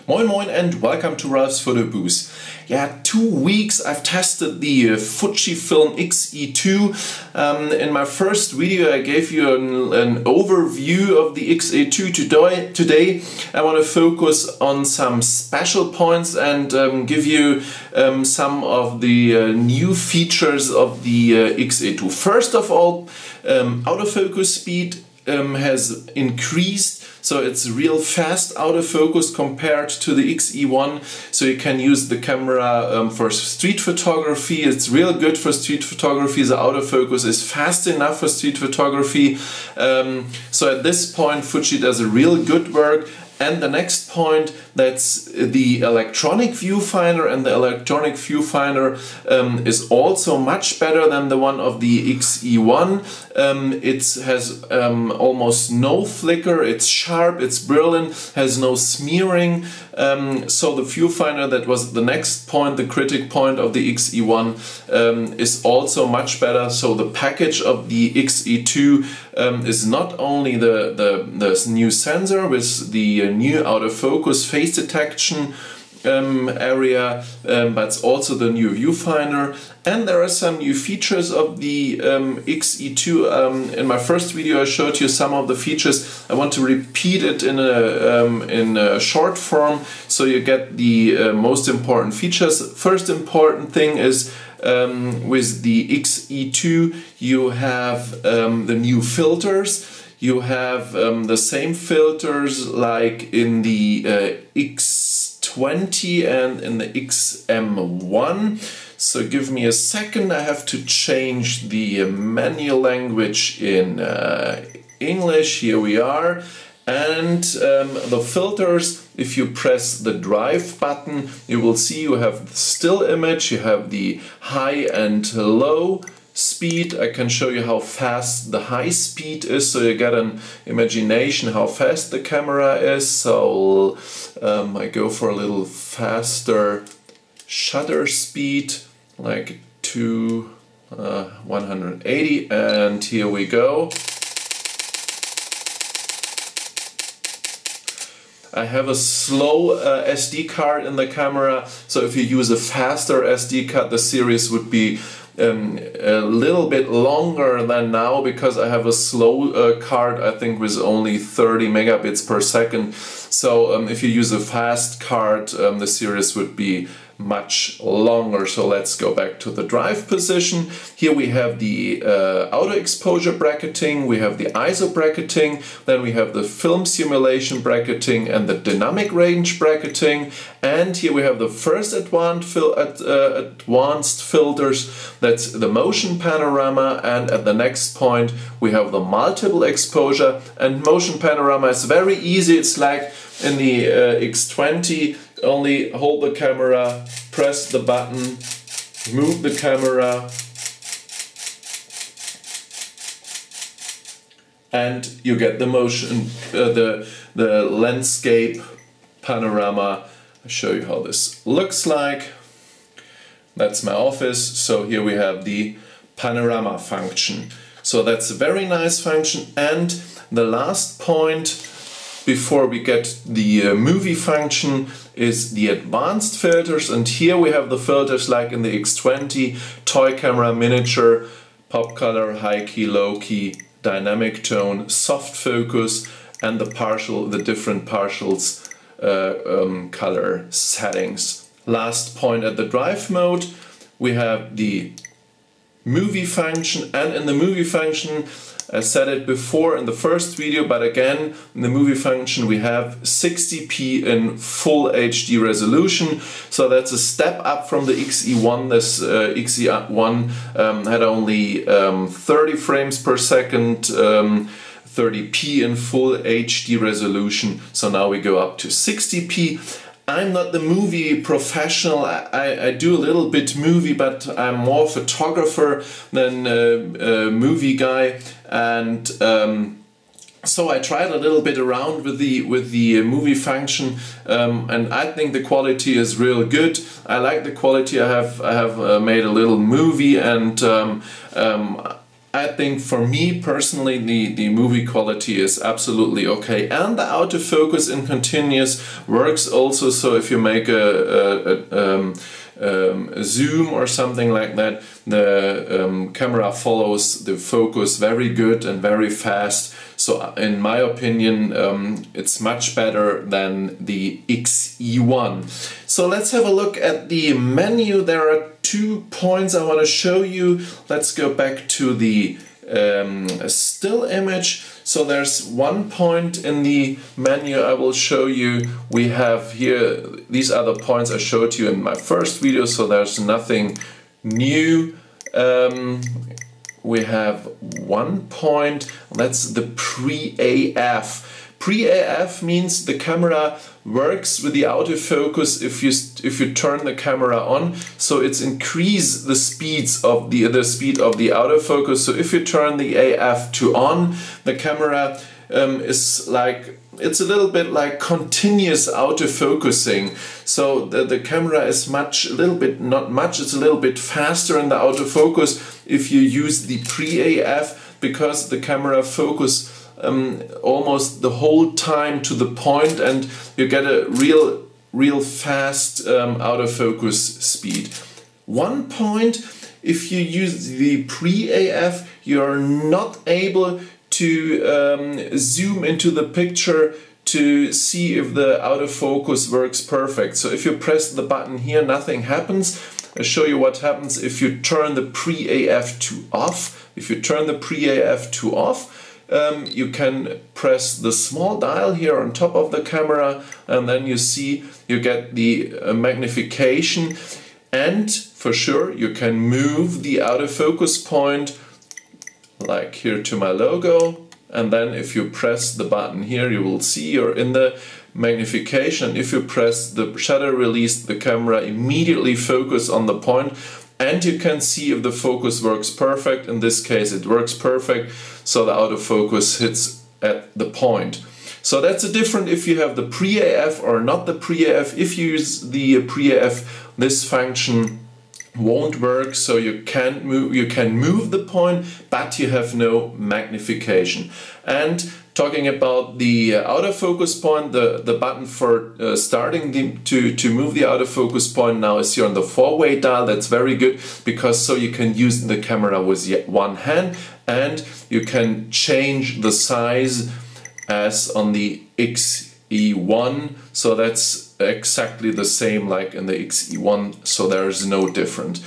Moin Moin and welcome to Ralfs Foto-Bude. Yeah, 2 weeks I've tested the Fujifilm X-E2. In my first video I gave you an overview of the X-E2. Today I want to focus on some special points and give you some of the new features of the X-E2. First of all, autofocus speed has increased, so it's real fast autofocus compared to the X-E1, so you can use the camera for street photography. It's real good for street photography. The autofocus is fast enough for street photography, so at this point Fuji does a real good work. And the next point, that's the electronic viewfinder, and the electronic viewfinder is also much better than the one of the X-E1. It has almost no flicker, it's sharp, it's brilliant, has no smearing. So the viewfinder, that was the next point, the critic point of the X-E1, is also much better. So the package of the X-E2 is not only the new sensor with the new autofocus face detection area, but also the new viewfinder. And there are some new features of the X-E2. In my first video I showed you some of the features. I want to repeat it in a short form so you get the most important features. First important thing is with the X-E2 you have the new filters. You have the same filters like in the X20 and in the XM1. So give me a second, I have to change the menu language in English. Here we are. And the filters, if you press the drive button, you will see you have the still image, you have the high and low speed. I can show you how fast the high speed is, so you get an imagination how fast the camera is. So I go for a little faster shutter speed, like to 180, and here we go. I have a slow SD card in the camera, so if you use a faster SD card, the series would be a little bit longer than now, because I have a slow card, I think with only 30 megabits per second. So if you use a fast card, the series would be much longer. So let's go back to the drive position. Here we have the auto exposure bracketing, we have the ISO bracketing, then we have the film simulation bracketing and the dynamic range bracketing, and here we have the first advanced filters, that's the motion panorama, and at the next point we have the multiple exposure. And motion panorama is very easy, it's like in the X20, only hold the camera, press the button, move the camera, and you get the motion, the landscape panorama. I'll show you how this looks like. That's my office, so here we have the panorama function. So that's a very nice function. And the last point before we get the movie function is the advanced filters, and here we have the filters like in the X20, toy camera, miniature, pop color, high key, low key, dynamic tone, soft focus, and the different partials color settings. Last point, at the drive mode we have the movie function, and in the movie function, I said it before in the first video, but again, in the movie function we have 60p in full HD resolution, so that's a step up from the X-E1. This X-E1 had only 30 frames per second, 30p in full HD resolution, so now we go up to 60p. I'm not the movie professional, I do a little bit movie, but I'm more photographer than a movie guy, and so I tried a little bit around with the movie function, and I think the quality is real good. I like the quality. I have made a little movie, and I think for me personally the movie quality is absolutely okay, and the autofocus in continuous works also. So if you make a zoom or something like that, the camera follows the focus very good and very fast. So in my opinion, it's much better than the X-E1. So let's have a look at the menu. There are 2 points I want to show you. Let's go back to the still image. So there's 1 point in the menu I will show you. We have here, these are the points I showed you in my first video, so there's nothing new. We have 1 point, that's the pre-AF. Pre-AF means the camera works with the autofocus if you turn the camera on, so it's increase the speeds of the speed of the autofocus. So if you turn the AF to on, the camera is like, it's a little bit like continuous autofocusing. So the camera is a little bit faster in the autofocus if you use the pre-AF, because the camera focus almost the whole time to the point, and you get a real fast autofocus speed. 1 point, if you use the pre-AF, you're not able to zoom into the picture to see if the autofocus works perfect. So if you press the button here, nothing happens. I'll show you what happens if you turn the pre-AF to off. If you turn the pre-AF to off, you can press the small dial here on top of the camera, and then you get the magnification, and for sure you can move the autofocus point like here to my logo, and then if you press the button here, you will see you're in the magnification. If you press the shutter release, the camera immediately focuses on the point, and you can see if the focus works perfect. In this case it works perfect, so the autofocus hits at the point. So that's a different if you have the pre-AF or not the pre-AF. If you use the pre-AF, this function won't work, so you can move the point, but you have no magnification. And talking about the autofocus point, the button for starting to move the autofocus point now is here on the 4-way dial. That's very good, because so you can use the camera with one hand, and you can change the size as on the X-E1. So that's exactly the same like in the X-E1, so there is no different.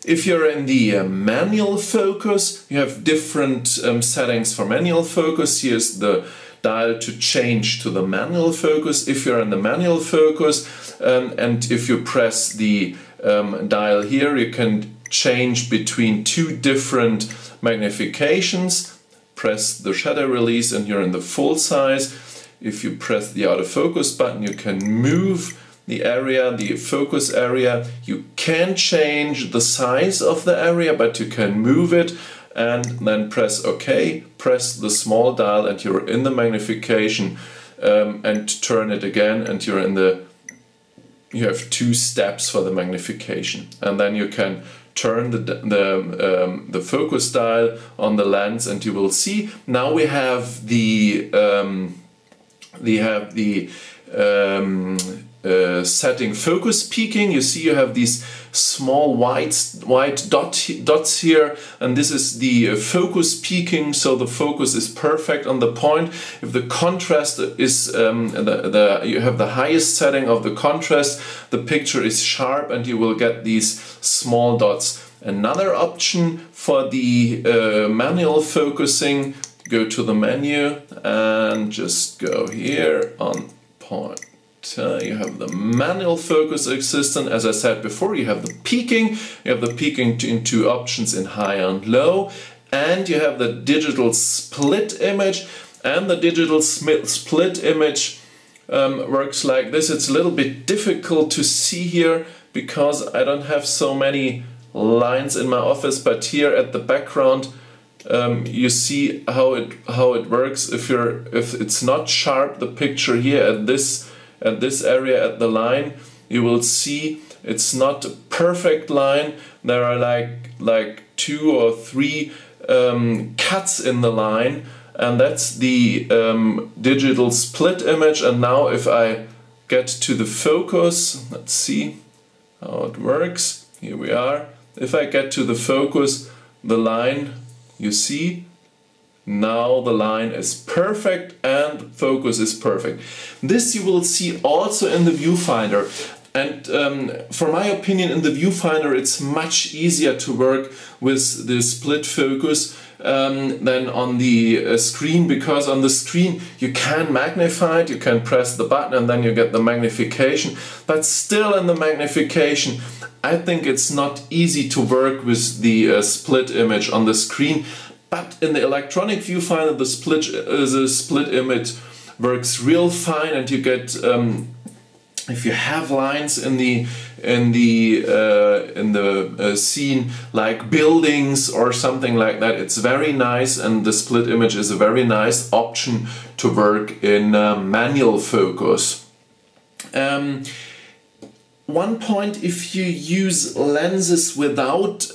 If you're in the manual focus, you have different settings for manual focus. Here's the dial to change to the manual focus. If you're in the manual focus, and if you press the dial here, you can change between 2 different magnifications. Press the shutter release and you're in the full size. If you press the autofocus button, you can move the area, the focus area. You can change the size of the area, but you can move it, and then press OK, press the small dial, and you're in the magnification, and turn it again, and you're in the, you have 2 steps for the magnification, and then you can turn the focus dial on the lens, and you will see now we have the setting focus peaking. You see you have these small white dots here, and this is the focus peaking, so the focus is perfect on the point. If the contrast is you have the highest setting of the contrast, the picture is sharp and you will get these small dots. Another option for the manual focusing, go to the menu and just go here on point. You have the manual focus assistant. As I said before, you have the peaking. You have the peaking in 2 options, in high and low, and you have the digital split image. And the digital split image works like this. It's a little bit difficult to see here because I don't have so many lines in my office, but here at the background you see how it works. If it's not sharp, the picture here at this area at the line, you will see it's not a perfect line. There are like 2 or 3 cuts in the line, and that's the digital split image. And now if I get to the focus, let's see how it works. Here we are. If I get to the focus, the line, you see, now the line is perfect and focus is perfect. This you will see also in the viewfinder. And for my opinion, in the viewfinder it's much easier to work with the split focus than on the screen, because on the screen you can magnify it, you can press the button and then you get the magnification, but still in the magnification I think it's not easy to work with the split image on the screen. But in the electronic viewfinder the split image works real fine, and you get if you have lines in the scene like buildings or something like that, it's very nice, and the split image is a very nice option to work in manual focus. One point, if you use lenses without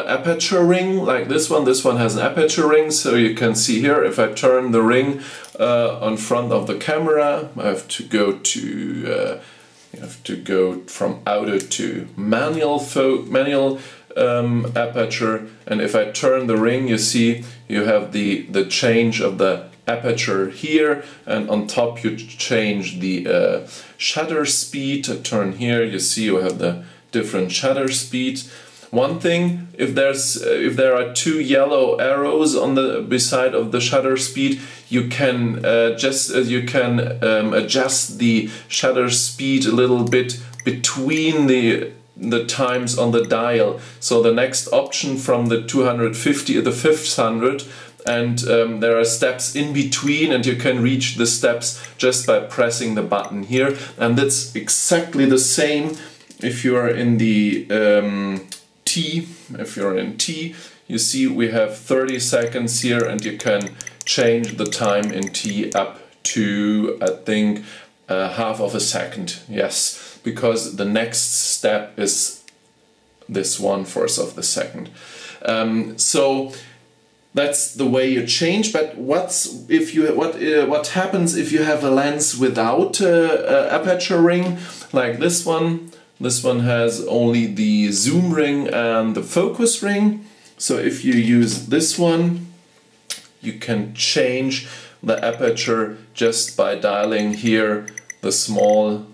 aperture ring, like this one has an aperture ring, so you can see here, if I turn the ring on front of the camera, I have to go to from auto to manual aperture, and if I turn the ring, you see you have the change of the aperture here, and on top you change the shutter speed. I turn here, you see you have the different shutter speed. One thing, if there are two yellow arrows on the beside of the shutter speed, you can adjust the shutter speed a little bit between the times on the dial. So the next option from the 250 the 500, and there are steps in between, and you can reach the steps just by pressing the button here. And that's exactly the same if you are in the T. If you're in T, you see we have 30 seconds here, and you can change the time in T up to, I think, half of a second. Yes, because the next step is this 1/4 of the second. So that's the way you change. But what happens if you have a lens without aperture ring, like this one? This one has only the zoom ring and the focus ring. So if you use this one, you can change the aperture just by dialing here the small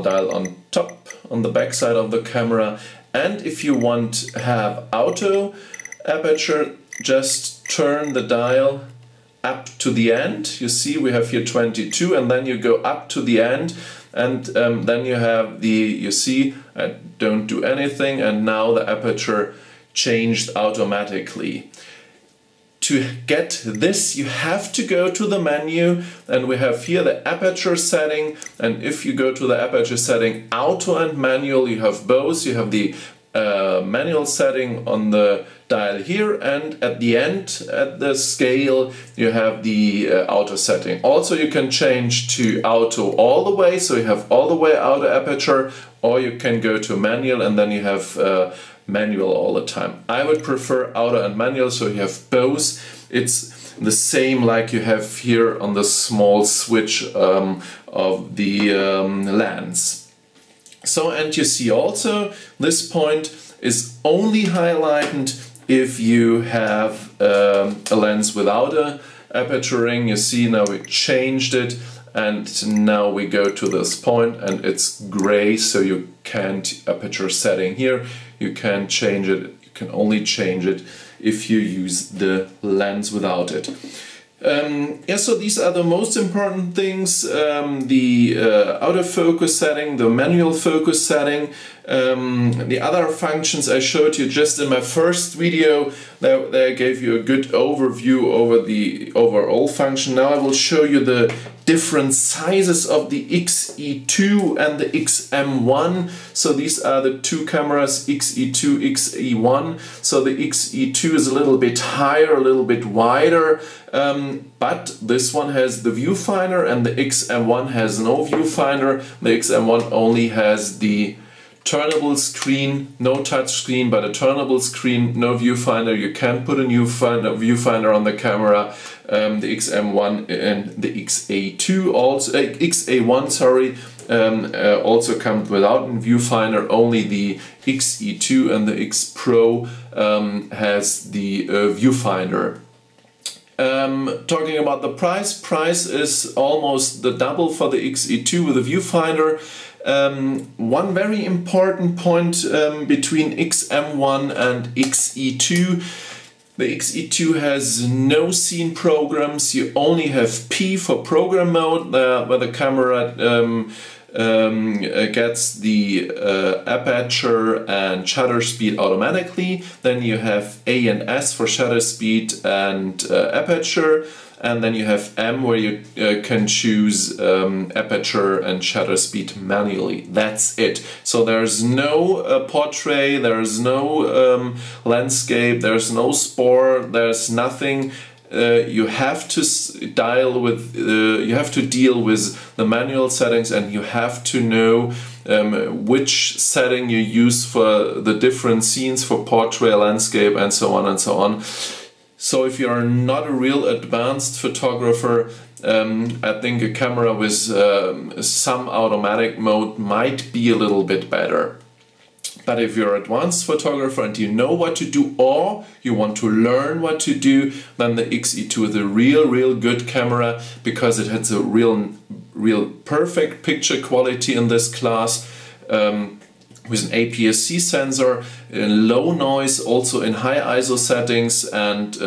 dial on top, on the back side of the camera. And if you want to have auto aperture, just turn the dial up to the end. You see we have here 22, and then you go up to the end, and then you have you see I don't do anything, and now the aperture changed automatically. To get this, you have to go to the menu, and we have here the aperture setting, and if you go to the aperture setting, auto and manual, you have both. You have the manual setting on the dial here, and at the end, at the scale, you have the auto setting. Also, you can change to auto all the way, so you have all the way auto aperture, or you can go to manual, and then you have manual all the time. I would prefer auto and manual, so you have both. It's the same like you have here on the small switch of the lens. So, and you see also this point is only highlighted if you have a lens without a aperture ring. You see now we changed it, and now we go to this point and it's gray, so you can't aperture setting here. You can change it, you can only change it if you use the lens without it. Yeah, so these are the most important things, the autofocus setting, the manual focus setting, the other functions I showed you just in my first video. There I gave you a good overview over the overall function. Now I will show you the different sizes of the X-E2 and the XM1. So these are the two cameras, X-E2, X-E1. So the X-E2 is a little bit higher, a little bit wider, but this one has the viewfinder, and the XM1 has no viewfinder. The XM1 only has the turnable screen, no touch screen, but a turnable screen, no viewfinder. You can put a new viewfinder on the camera. The XM1 and the XA2 also, XA1, sorry, also comes without a viewfinder. Only the XE2 and the X Pro has the viewfinder. Talking about the price is almost the double for the XE2 with a viewfinder. One very important point between XM1 and XE2: the XE2 has no scene programs. You only have P for program mode, where the camera gets the aperture and shutter speed automatically. Then you have A and S for shutter speed and aperture. And then you have M, where you can choose aperture and shutter speed manually. That's it. So there's no portrait, there's no landscape, there's no sport, there's nothing. You have to you have to deal with the manual settings, and you have to know which setting you use for the different scenes, for portrait, landscape, and so on and so on. So if you are not a real advanced photographer, I think a camera with some automatic mode might be a little bit better. But if you're an advanced photographer and you know what to do, or you want to learn what to do, then the XE2 is a real good camera, because it has a real perfect picture quality in this class. With an APS-C sensor, low noise, also in high ISO settings, and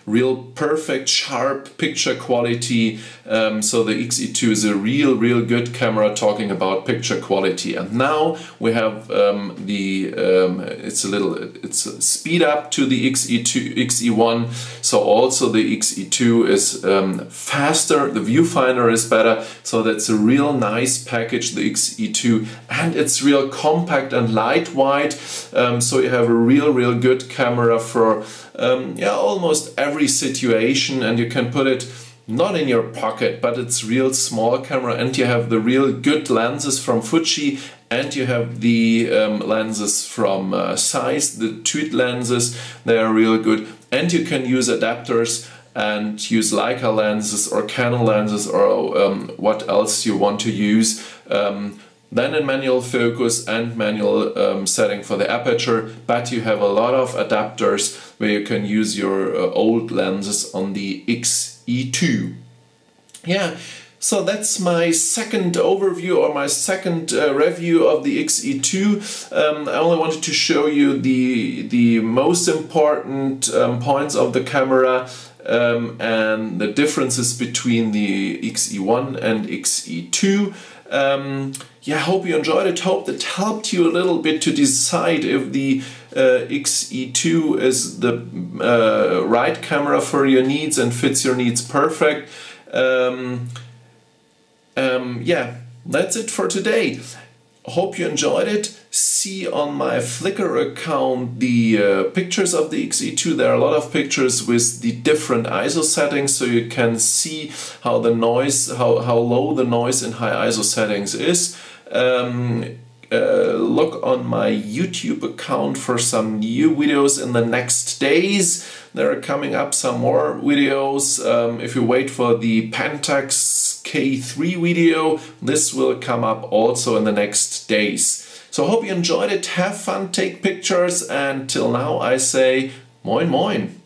real perfect sharp picture quality. So the XE2 is a real good camera talking about picture quality. And now we have it's a speed up to the XE1. So also the XE2 is faster, the viewfinder is better. So that's a real nice package, the XE2, and it's real compact and lightweight, so you have a real good camera for almost every situation, and you can put it not in your pocket, but it's real small camera, and you have the real good lenses from Fuji, and you have the lenses from Zeiss, the tweet lenses. They are real good, and you can use adapters and use Leica lenses or Canon lenses, or what else you want to use. Then in manual focus and manual setting for the aperture, but you have a lot of adapters where you can use your old lenses on the XE2. Yeah, so that's my second overview, or my second review of the XE2. I only wanted to show you the most important points of the camera, and the differences between the XE1 and XE2. Yeah, I hope you enjoyed it. Hope that helped you a little bit to decide if the XE2 is the right camera for your needs and fits your needs perfect. Yeah, that's it for today. Hope you enjoyed it. See on my Flickr account the pictures of the XE2. There are a lot of pictures with the different ISO settings, so you can see how the noise, how low the noise in high ISO settings is. Look on my YouTube account for some new videos in the next days. There are coming up some more videos. If you wait for the Pentax K3 video, this will come up also in the next days. So I hope you enjoyed it, have fun, take pictures, and till now I say moin moin.